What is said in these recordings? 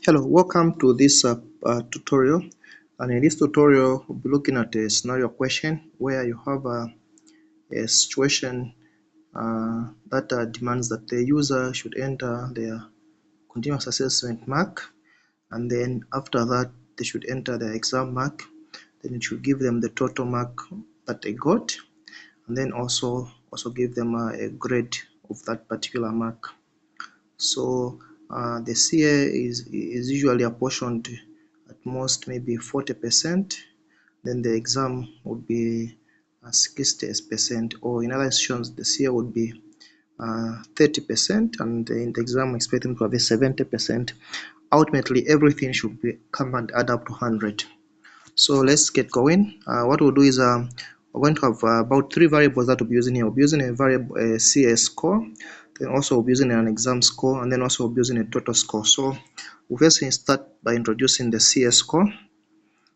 Hello, welcome to this tutorial. And in this tutorial, we'll be looking at a scenario question where you have a situation that demands that the user should enter their continuous assessment mark, and then after that they should enter their exam mark. Then it should give them the total mark that they got, and then also give them a grade of that particular mark. So the CA is usually apportioned at most maybe 40%. Then the exam would be 60%, or in other institutions the CA would be 30%, and in the exam expect them to have a 70%. Ultimately, everything should come and add up to 100. So let's get going. What we'll do is we're going to have about three variables that we'll be using here. We'll be using a variable CA score, then also we'll be using an exam score, and then also we'll be using a total score. So we'll first start by introducing the CA score.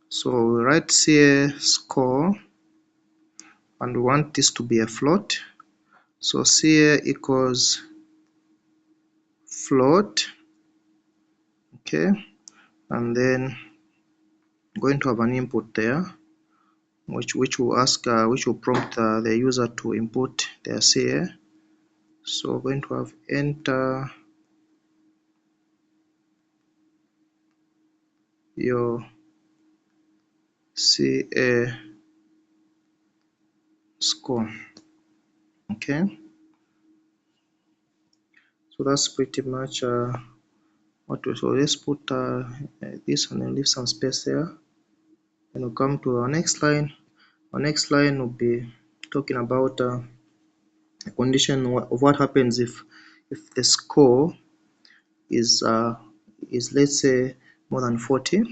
So we write CA score, and we want this to be a float. So CA equals float, okay, and then I'm going to have an input there, which will ask, which will prompt the user to input their CA. So we're going to have enter your CA score. Okay, so that's pretty much what we. So let's put this and then leave some space there. Then we'll come to our next line. Our next line will be talking about a condition of what happens if the score is let's say more than 40.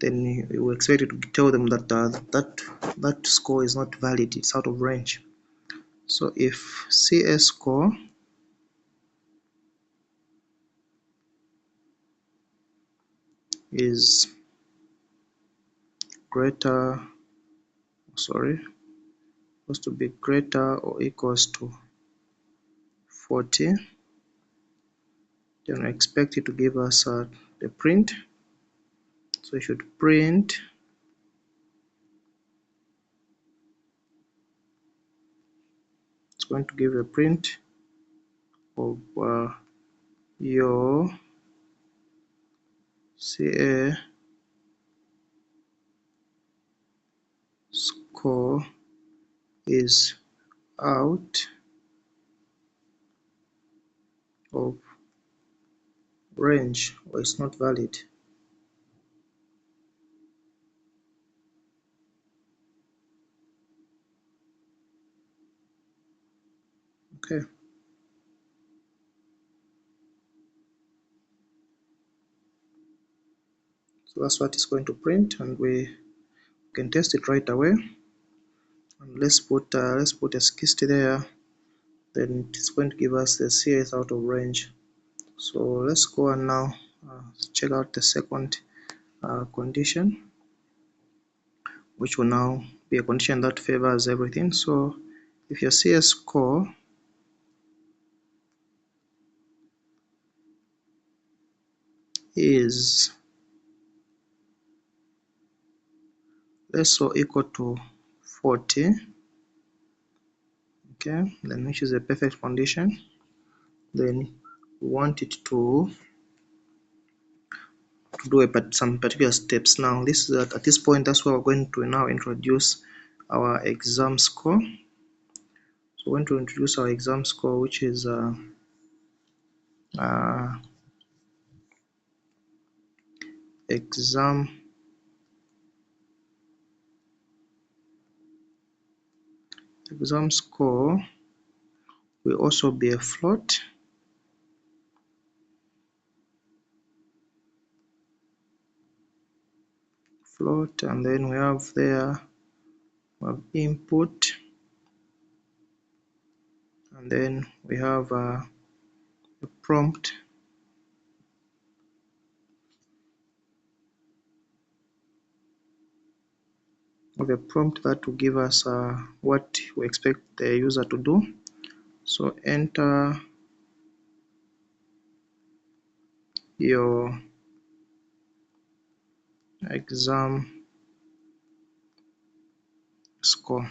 Then we expect you to tell them that that score is not valid, it's out of range. So if CA score is greater, supposed to be greater or equals to 40, then I expect it to give us the print. So you should print it's going to give a print of your CA score is out of range, or it's not valid. Okay, so that's what it's going to print, and we can test it right away. And let's put a 60 there. Then it's going to give us the CA is out of range. So let's go and now check out the second condition, which will now be a condition that favors everything. So if your CA score is less or equal to 40, okay, then which is a perfect condition, then we want it to do some particular steps. Now this is at this point, that's where we're going to now introduce our exam score. So we're going to introduce our exam score, which is exam score will also be a float. And then we have there input, and then we have a prompt, that will give us what we expect the user to do. So enter your exam score.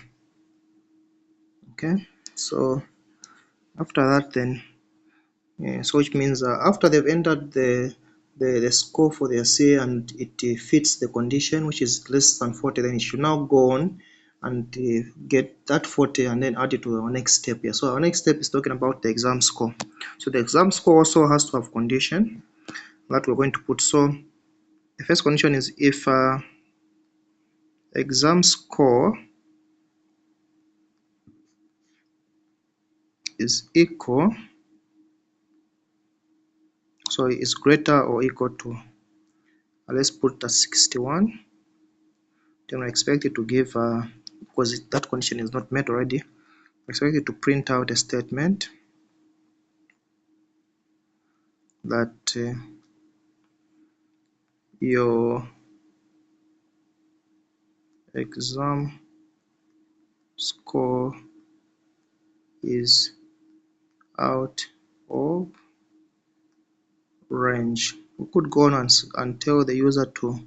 Okay, so after that, then so which means after they've entered the score for their CA and it fits the condition, which is less than 40, then it should now go on and get that 40 and then add it to our next step here. So our next step is talking about the exam score. So the exam score also has to have condition that we're going to put. So the first condition is if exam score is equal, so it's greater or equal to, let's put that 61, then we expect it to give, because that condition is not met already, we expect it to print out a statement that your exam score is out of range. We could go on and tell the user to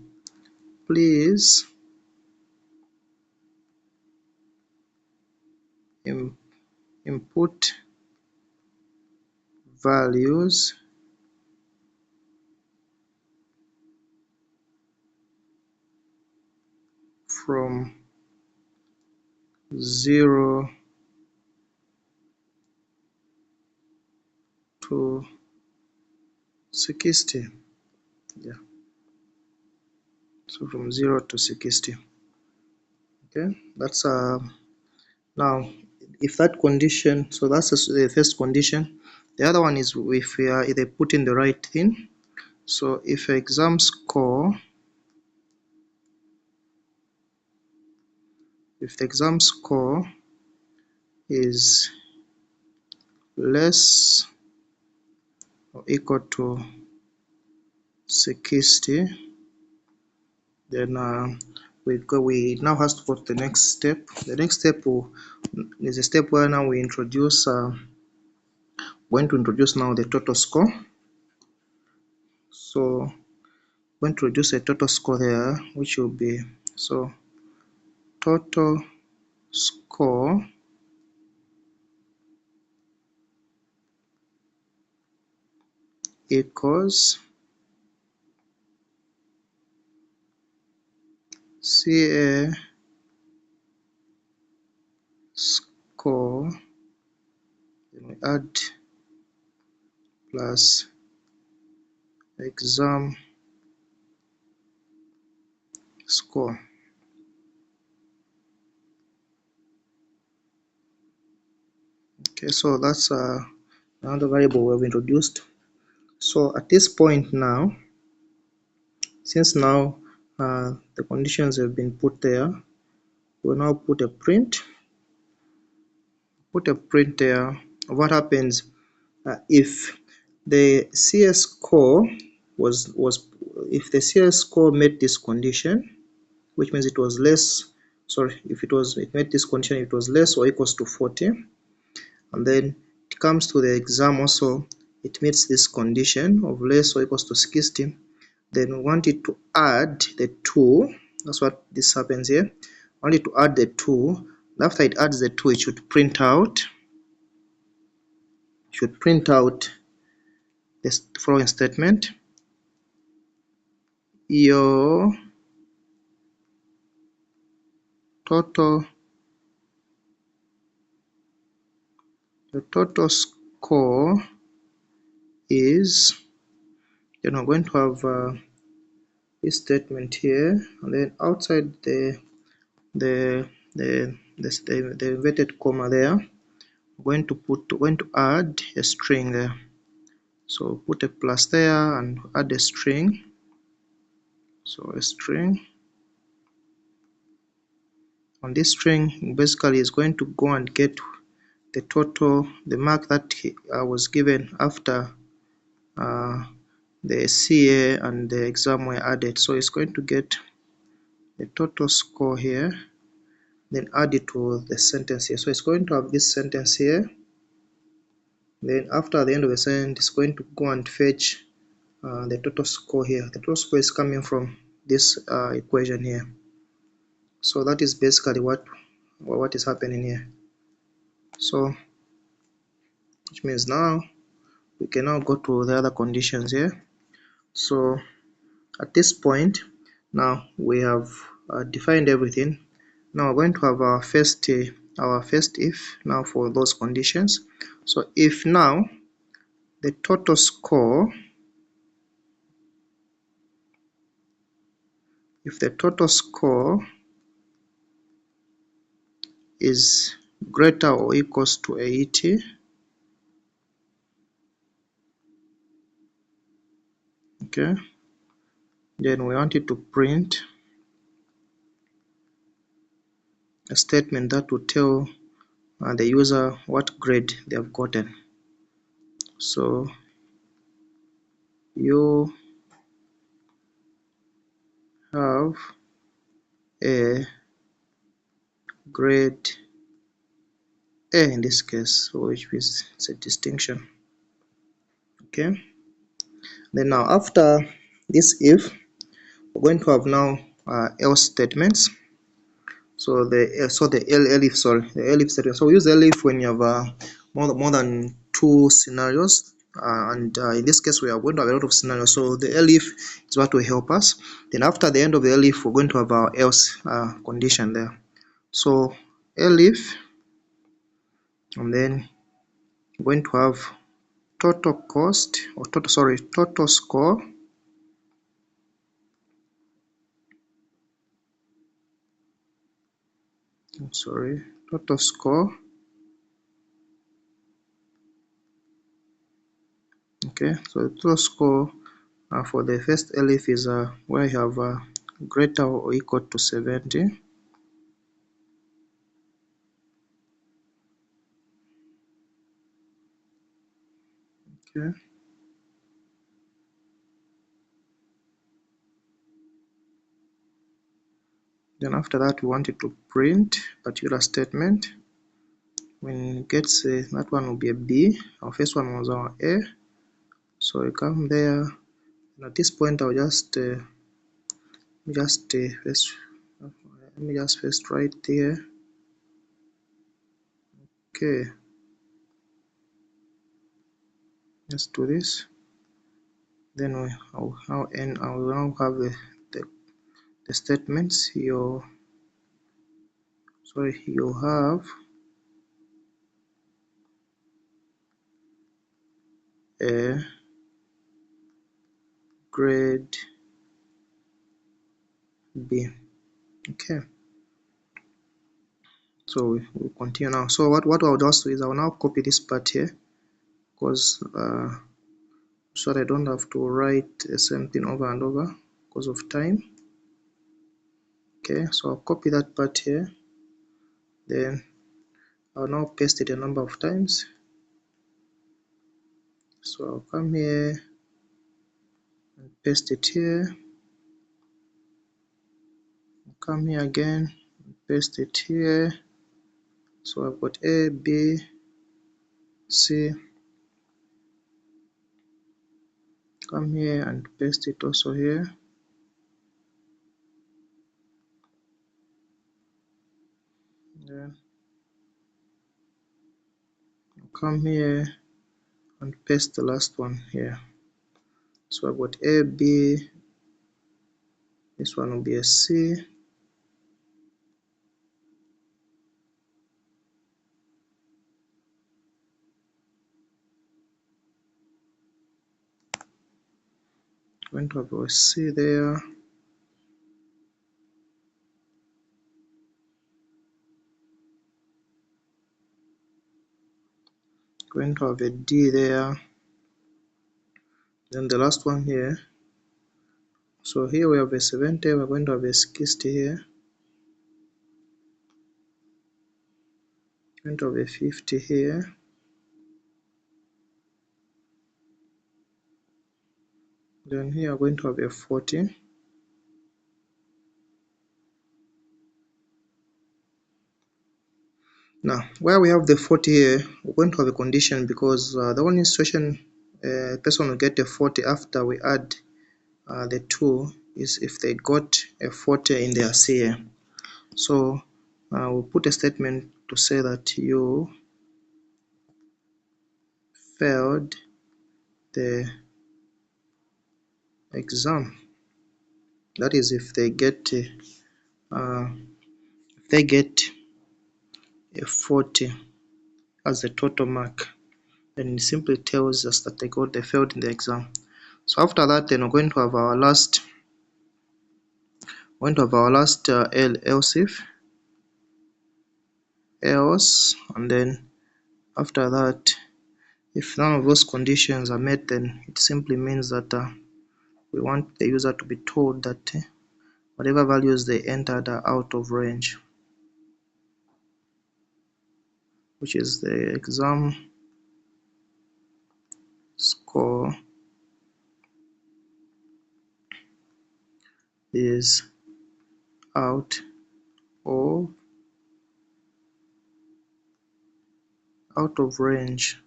please input values from 0 to 60. Yeah, so from 0 to 60. Okay, that's now if that condition, so that's the first condition. The other one is if we are either put in the right thing. So if exam score, if the exam score is less or equal to 60, then we now has to go to the next step. The next step is a step where now we introduce going to introduce now the total score. So going to introduce a total score there, which will be, so total score equals CA score, then we add plus exam score. Okay, so that's another variable we have introduced. So at this point now, since now the conditions have been put there, we'll now put a print there. What happens if the CS score if the CS score met this condition, which means it was less, sorry, if it met this condition, it was less or equals to 40, and then it comes to the exam also, it meets this condition of less or equals to 60, then we want it to add the 2. That's what this happens here. I want it to add the 2. After it adds the 2, it should print out this following statement: your total score is, then we're going to have this statement here, and then outside the inverted comma there, we're going to add a string there. So put a plus there and add a string. So a string. On this string basically is going to go and get the total, the mark that was given after the CA and the exam were added. So it's going to get the total score here, then add it to the sentence here. So it's going to have this sentence here. Then after the end of the sentence, it's going to go and fetch the total score here. The total score is coming from this equation here. So that is basically what is happening here. So which means now we can now go to the other conditions here. So at this point, now we have defined everything. Now we're going to have our first if now for those conditions. So if now the total score, if the total score is greater or equals to 80, okay, then we want it to print a statement that will tell the user what grade they have gotten. So you have a grade A in this case, which is it's a distinction. Okay. Then now after this if, we're going to have now else statements. So the ELIF statement. So we use ELIF when you have more than two scenarios, and in this case we are going to have a lot of scenarios. So the ELIF is what will help us. Then after the end of the ELIF, we're going to have our else condition there. So ELIF, and then we're going to have total cost or total score total score. Okay, so the total score for the first ELIF is where you have greater or equal to 70. Okay. Then after that, we want it to print particular statement. When it gets that one will be a B. Our first one was our A. So we come there. And at this point, I'll just let me just first write there. Okay. Let's do this. Then I will now have the statements. You have a grade B. Okay. So we'll continue now. So what I'll just do is I'll now copy this part here, because so that I don't have to write the same thing over and over because of time. Okay, so I'll copy that part here. Then I'll now paste it a number of times. So I'll come here and paste it here. I'll come here again and paste it here. So I've got A, B, C. Come here and paste it also here. Then I'll come here and paste the last one here. So I've got A, B, this one will be a C. Going to have a C there. Going to have a D there. Then the last one here. So here we have a 70, we're going to have a 60 here. Going to have a 50 here. Then here we're going to have a 40. Now, where we have the 40 here, we're going to have a condition, because the only situation a person will get a 40 after we add the 2 is if they got a 40 in their CA. So we'll put a statement to say that you failed the exam. That is if they get uh, a 40 as the total mark, then it simply tells us that they failed in the exam. So after that, then we're going to have our last else if else, and then after that, if none of those conditions are met, then it simply means that we want the user to be told that whatever values they entered are out of range, which is the exam score is out of range.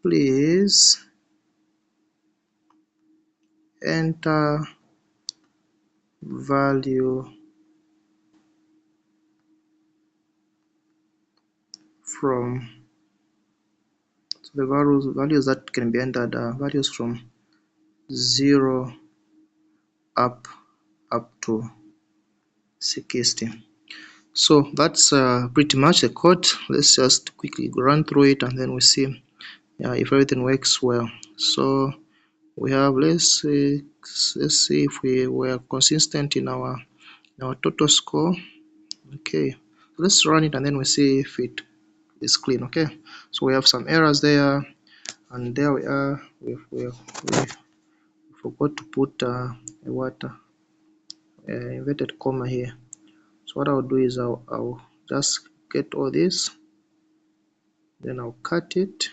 Please enter value from, so the values that can be entered are values from 0 up to 60. So that's pretty much the code. Let's just quickly run through it and then we see if everything works well. So we have, let's see if we were consistent in our total score. Okay, let's run it and then we see if it is clean. Okay, so we have some errors there, and there we are. We forgot to put a inverted comma here. So what I'll do is I'll just get all this, then I'll cut it,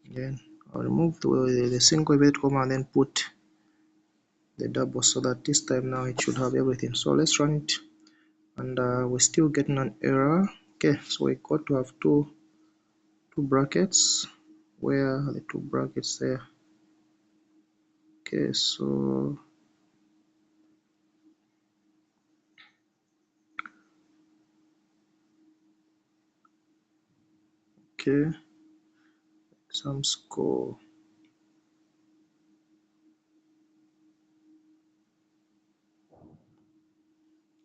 then I'll remove the single inverted comma and then put the double, so that this time now it should have everything. So let's run it, and we're still getting an error. Okay, so we got to have two brackets. Where are the two brackets there? Okay, so okay, exam score.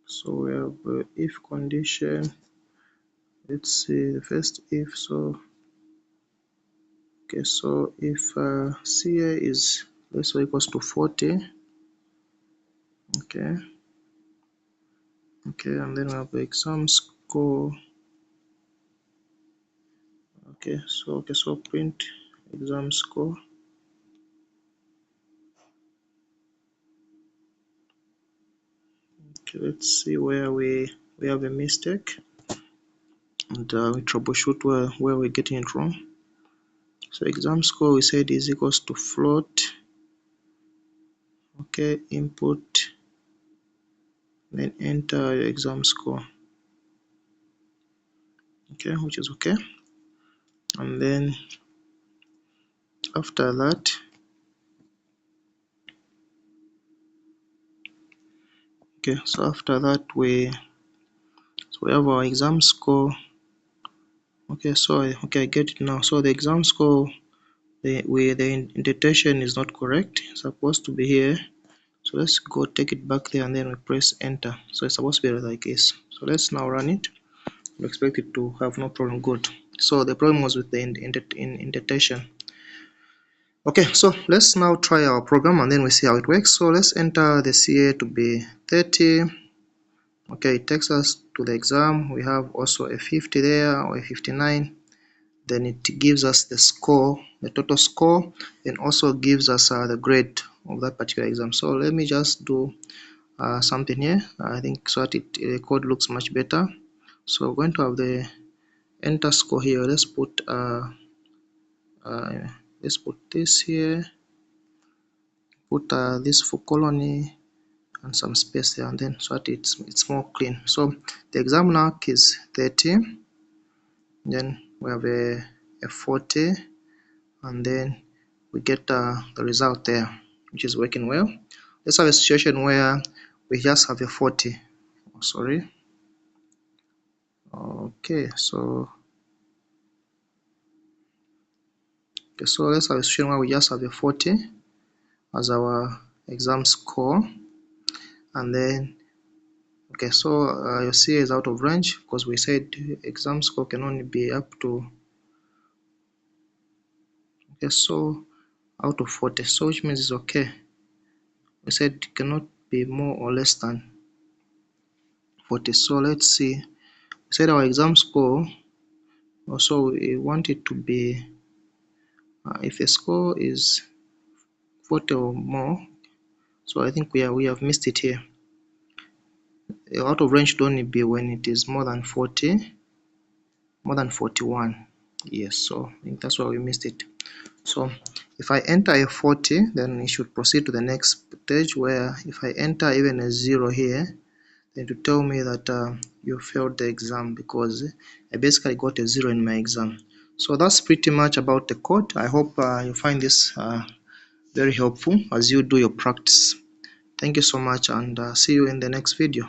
So we have if condition. Let's see the first if. So okay, so if CA is less or equals to 40, okay, and then we have the exam score. Okay, so print exam score. Okay, let's see where we have a mistake, and we troubleshoot where we're getting it wrong. So exam score we said is equals to float. Okay, input, then enter your exam score. Okay, which is okay. And then after that, okay, so after that we have our exam score. Okay, so I get it now. So the exam score, the indentation is not correct. It's supposed to be here. So let's go take it back there and then we press enter. So it's supposed to be like this. So let's now run it. We expect it to have no problem. Good. So the problem was with the indentation. Okay, so let's now try our program and then we see how it works. So let's enter the CA to be 30. Okay, it takes us to the exam. We have also a 50 there, or a 59. Then it gives us the score, the total score, and also gives us the grade of that particular exam. So let me just do something here. I think so that the code looks much better. So we're going to have the enter score here. Let's put this here. Put this for colony and some space there, and then so that it's more clean. So the exam mark is 30. Then we have a 40, and then we get the result there. which is working well. Let's have a situation where we just have a 40. Oh, sorry. Okay, so let's have a situation where we just have a 40 as our exam score, and then okay, so your CA is out of range because we said exam score can only be up to, okay, so out of 40, so which means it's okay. We said it cannot be more or less than 40. So let's see. We said our exam score, also we want it to be, if a score is 40 or more, so I think we have missed it here. Out of range should only be when it is more than 40, more than 41. Yes, so I think that's why we missed it. So if I enter a 40, then it should proceed to the next stage, where if I enter even a 0 here, then to tell me that you failed the exam because I basically got a 0 in my exam. So that's pretty much about the code. I hope you find this very helpful as you do your practice. Thank you so much, and see you in the next video.